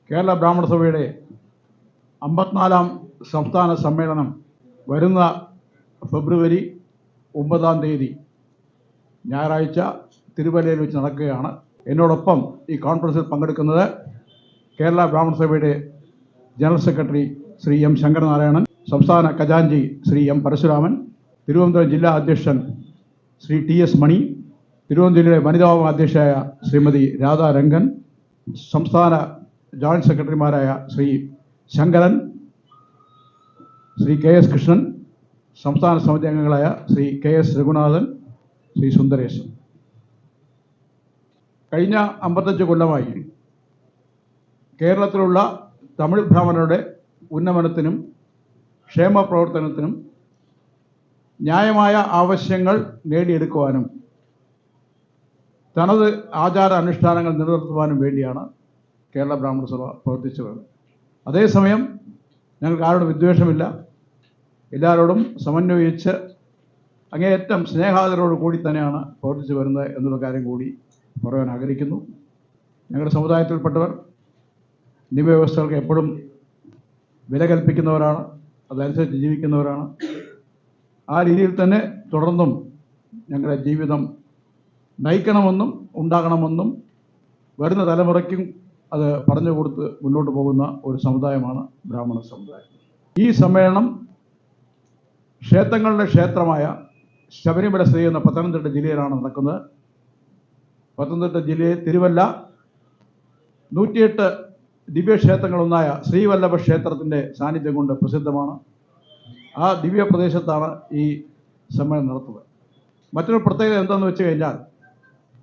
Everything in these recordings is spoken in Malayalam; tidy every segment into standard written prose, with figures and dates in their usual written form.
കേരള ബ്രാഹ്മണ സഭയുടെ 54-ാം സംസ്ഥാന സമ്മേളനം വരുന്ന ഫെബ്രുവരി 9-ാം തീയതി ഞായറാഴ്ച തിരുവല്ലയിൽ വെച്ച് നടക്കുകയാണ്. എന്നോടൊപ്പം ഈ കോൺഫറൻസിൽ പങ്കെടുക്കുന്നത് കേരള ബ്രാഹ്മണ സഭയുടെ general secretary Shri M Sankaranarayanan, സംസ്ഥാന ഖജാൻജി ശ്രീ എം പരശുരാമൻ, തിരുവനന്തപുരം ജില്ലാ അധ്യക്ഷൻ ശ്രീ ടി എസ് മണി, തിരുവനന്തപുരം ജില്ലയുടെ വനിതാ അധ്യക്ഷയായ ശ്രീമതി രാധാ രംഗൻ, സംസ്ഥാന ജോയിന്റ് സെക്രട്ടറിമാരായ ശ്രീ ശങ്കരൻ, ശ്രീ കെ എസ് കൃഷ്ണൻ, സംസ്ഥാന സമിതി അംഗങ്ങളായ ശ്രീ കെ എസ് രഘുനാഥൻ, ശ്രീ സുന്ദരേശൻ. കഴിഞ്ഞ 55 കൊല്ലമായി കേരളത്തിലുള്ള തമിഴ് ബ്രാഹ്മണരുടെ ഉന്നമനത്തിനും ക്ഷേമ പ്രവർത്തനത്തിനും ന്യായമായ ആവശ്യങ്ങൾ നേടിയെടുക്കുവാനും തനത് ആചാര അനുഷ്ഠാനങ്ങൾ നിലനിർത്തുവാനും വേണ്ടിയാണ് കേരള ബ്രാഹ്മണ സഭ പ്രവർത്തിച്ചു വരുന്നത്. അതേസമയം ഞങ്ങൾക്ക് ആരോടും വിദ്വേഷമില്ല. എല്ലാവരോടും സമന്വയിച്ച് അങ്ങേയറ്റം സ്നേഹാദരോട് കൂടി തന്നെയാണ് പ്രവർത്തിച്ചു വരുന്നത് എന്നുള്ള കാര്യം കൂടി പറയാൻ ആഗ്രഹിക്കുന്നു. ഞങ്ങളുടെ സമുദായത്തിൽപ്പെട്ടവർ നിയമവ്യവസ്ഥകൾക്ക് എപ്പോഴും വില കൽപ്പിക്കുന്നവരാണ്, അതനുസരിച്ച് ജീവിക്കുന്നവരാണ്. ആ രീതിയിൽ തന്നെ തുടർന്നും ഞങ്ങളുടെ ജീവിതം നയിക്കണമെന്നും ഉണ്ടാകണമെന്നും വരുന്ന തലമുറയ്ക്കും അത് പറഞ്ഞു കൊടുത്ത് മുന്നോട്ട് പോകുന്ന ഒരു സമുദായമാണ് ബ്രാഹ്മണ സമുദായം. ഈ സമ്മേളനം ക്ഷേത്രങ്ങളുടെ ക്ഷേത്രമായ ശബരിമല സ്ഥിതി ചെയ്യുന്ന പത്തനംതിട്ട ജില്ലയിലാണ് നടക്കുന്നത്. പത്തനംതിട്ട ജില്ലയിൽ തിരുവല്ല 108 ദിവ്യക്ഷേത്രങ്ങളൊന്നായ ശ്രീവല്ലഭ ക്ഷേത്രത്തിൻ്റെ സാന്നിധ്യം കൊണ്ട് പ്രസിദ്ധമാണ്. ആ ദിവ്യ പ്രദേശത്താണ് ഈ സമ്മേളനം നടത്തുന്നത്. മറ്റൊരു പ്രത്യേകത എന്താണെന്ന് വെച്ച് കഴിഞ്ഞാൽ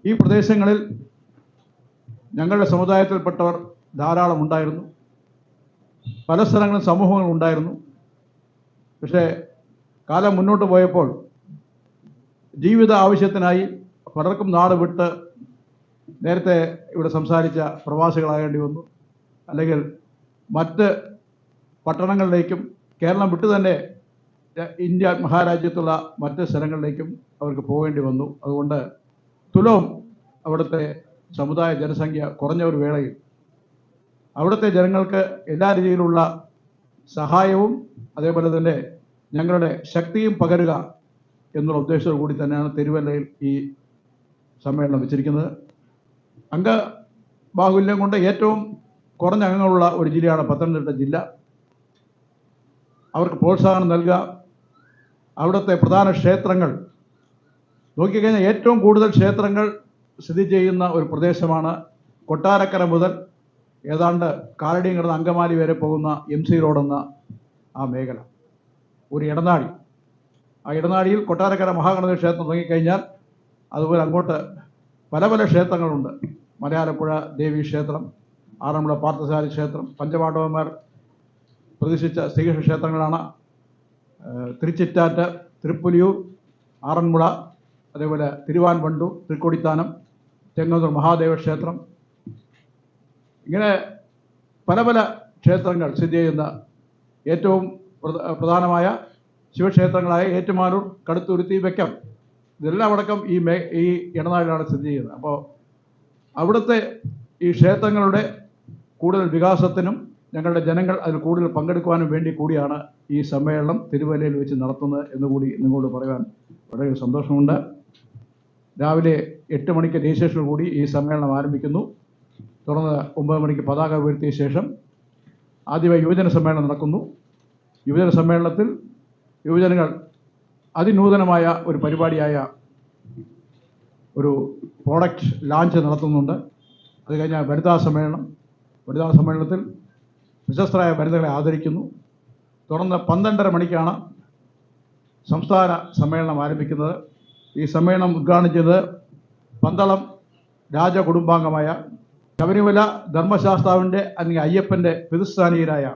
ഈ പ്രദേശങ്ങളിൽ ഞങ്ങളുടെ സമുദായത്തിൽപ്പെട്ടവർ ധാരാളം ഉണ്ടായിരുന്നു. പല സ്ഥലങ്ങളും സമൂഹങ്ങൾ ഉണ്ടായിരുന്നു. പക്ഷേ കാലം മുന്നോട്ട് പോയപ്പോൾ ജീവിത ആവശ്യത്തിനായി പലർക്കും നാട് വിട്ട് നേരത്തെ ഇവിടെ സംസാരിച്ച പ്രവാസികളാകേണ്ടി വന്നു, അല്ലെങ്കിൽ മറ്റ് പട്ടണങ്ങളിലേക്കും കേരളം വിട്ടു തന്നെ ഇന്ത്യ മഹാരാജ്യത്തുള്ള മറ്റ് സ്ഥലങ്ങളിലേക്കും അവർക്ക് പോകേണ്ടി വന്നു. അതുകൊണ്ട് തുലവും അവിടുത്തെ സമുദായ ജനസംഖ്യ കുറഞ്ഞ ഒരു വേളയിൽ അവിടുത്തെ ജനങ്ങൾക്ക് എല്ലാ രീതിയിലുള്ള സഹായവും അതേപോലെ തന്നെ ഞങ്ങളുടെ ശക്തിയും പകരുക എന്നുള്ള ഉദ്ദേശത്തോടു കൂടി തന്നെയാണ് തിരുവല്ലയിൽ ഈ സമ്മേളനം വെച്ചിരിക്കുന്നത്. അംഗബാഹുല്യം കൊണ്ട് ഏറ്റവും കുറഞ്ഞ അംഗങ്ങളുള്ള ഒരു ജില്ലയാണ് പത്തനംതിട്ട ജില്ല. അവർക്ക് പ്രോത്സാഹനം നൽകുക, അവിടുത്തെ പ്രധാന ക്ഷേത്രങ്ങൾ നോക്കിക്കഴിഞ്ഞാൽ ഏറ്റവും കൂടുതൽ ക്ഷേത്രങ്ങൾ സ്ഥിതി ചെയ്യുന്ന ഒരു പ്രദേശമാണ്. കൊട്ടാരക്കര മുതൽ ഏതാണ്ട് കാലടിയും കിടന്ന് അങ്കമാലി വരെ പോകുന്ന MC റോഡ് എന്ന ആ മേഖല ഒരു ഇടനാഴി. ആ ഇടനാഴിയിൽ കൊട്ടാരക്കര മഹാഗണപതി ക്ഷേത്രം തുടങ്ങിക്കഴിഞ്ഞാൽ അതുപോലെ അങ്ങോട്ട് പല പല ക്ഷേത്രങ്ങളുണ്ട്. മലയാലപ്പുഴ ദേവി ക്ഷേത്രം, ആറന്മുള പാർത്ഥസാരഥി ക്ഷേത്രം, പഞ്ചപാണ്ഡവന്മാർ പ്രതിഷ്ഠിച്ച ശ്രീകൃഷ്ണ ക്ഷേത്രങ്ങളാണ്. തിരുച്ചിറ്റാറ്റ്, തൃപ്പുലിയൂർ, ആറന്മുള, അതേപോലെ തിരുവാൻവണ്ടൂർ, തൃക്കൊടിത്താനം, ചെങ്ങന്നൂർ മഹാദേവ ക്ഷേത്രം, ഇങ്ങനെ പല പല ക്ഷേത്രങ്ങൾ സ്ഥിതി ചെയ്യുന്ന ഏറ്റവും പ്രധാനമായ ശിവക്ഷേത്രങ്ങളായ ഏറ്റുമാനൂർ, കടുത്തുരുത്തി, വെക്കം, ഇതെല്ലാം അടക്കം ഈ ഇടനാഴിലാണ് സ്ഥിതി ചെയ്യുന്നത്. അപ്പോൾ അവിടുത്തെ ഈ ക്ഷേത്രങ്ങളുടെ കൂടുതൽ വികാസത്തിനും ഞങ്ങളുടെ ജനങ്ങൾ അതിൽ കൂടുതൽ പങ്കെടുക്കുവാനും വേണ്ടി കൂടിയാണ് ഈ സമ്മേളനം തിരുവല്ലയിൽ വെച്ച് നടത്തുന്നത് എന്നുകൂടി നിങ്ങളോട് പറയാൻ വളരെ സന്തോഷമുണ്ട്. രാവിലെ 8 മണിക്ക് രജിസ്ട്രേഷനോട് കൂടി ഈ സമ്മേളനം ആരംഭിക്കുന്നു. തുടർന്ന് 9 മണിക്ക് പതാക ഉയർത്തിയ ശേഷം ആദ്യമായി യുവജന സമ്മേളനം നടക്കുന്നു. യുവജന സമ്മേളനത്തിൽ യുവജനങ്ങൾ അതിനൂതനമായ ഒരു പരിപാടിയായ ഒരു പ്രോഡക്റ്റ് ലാഞ്ച് നടത്തുന്നുണ്ട്. അത് കഴിഞ്ഞാൽ വനിതാ സമ്മേളനത്തിൽ പ്രശസ്തരായ വനിതകളെ ആദരിക്കുന്നു. തുടർന്ന് 12:30 മണിക്കാണ് സംസ്ഥാന സമ്മേളനം ആരംഭിക്കുന്നത്. ഈ സമ്മേളനം ഉദ്ഘാടനം ചെയ്തത് പന്തളം രാജകുടുംബാംഗമായ ശബരിമല ധർമ്മശാസ്താവിൻ്റെ അല്ലെങ്കിൽ അയ്യപ്പൻ്റെ പിതൃസ്ഥാനീയരായ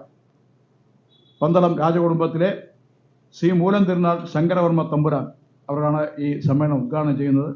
പന്തളം രാജകുടുംബത്തിലെ ശ്രീ മൂലം തിരുനാൾ ശങ്കരവർമ്മ തമ്പുരാൻ അവരാണ് ഈ സമ്മേളനം ഉദ്ഘാടനം ചെയ്യുന്നത്.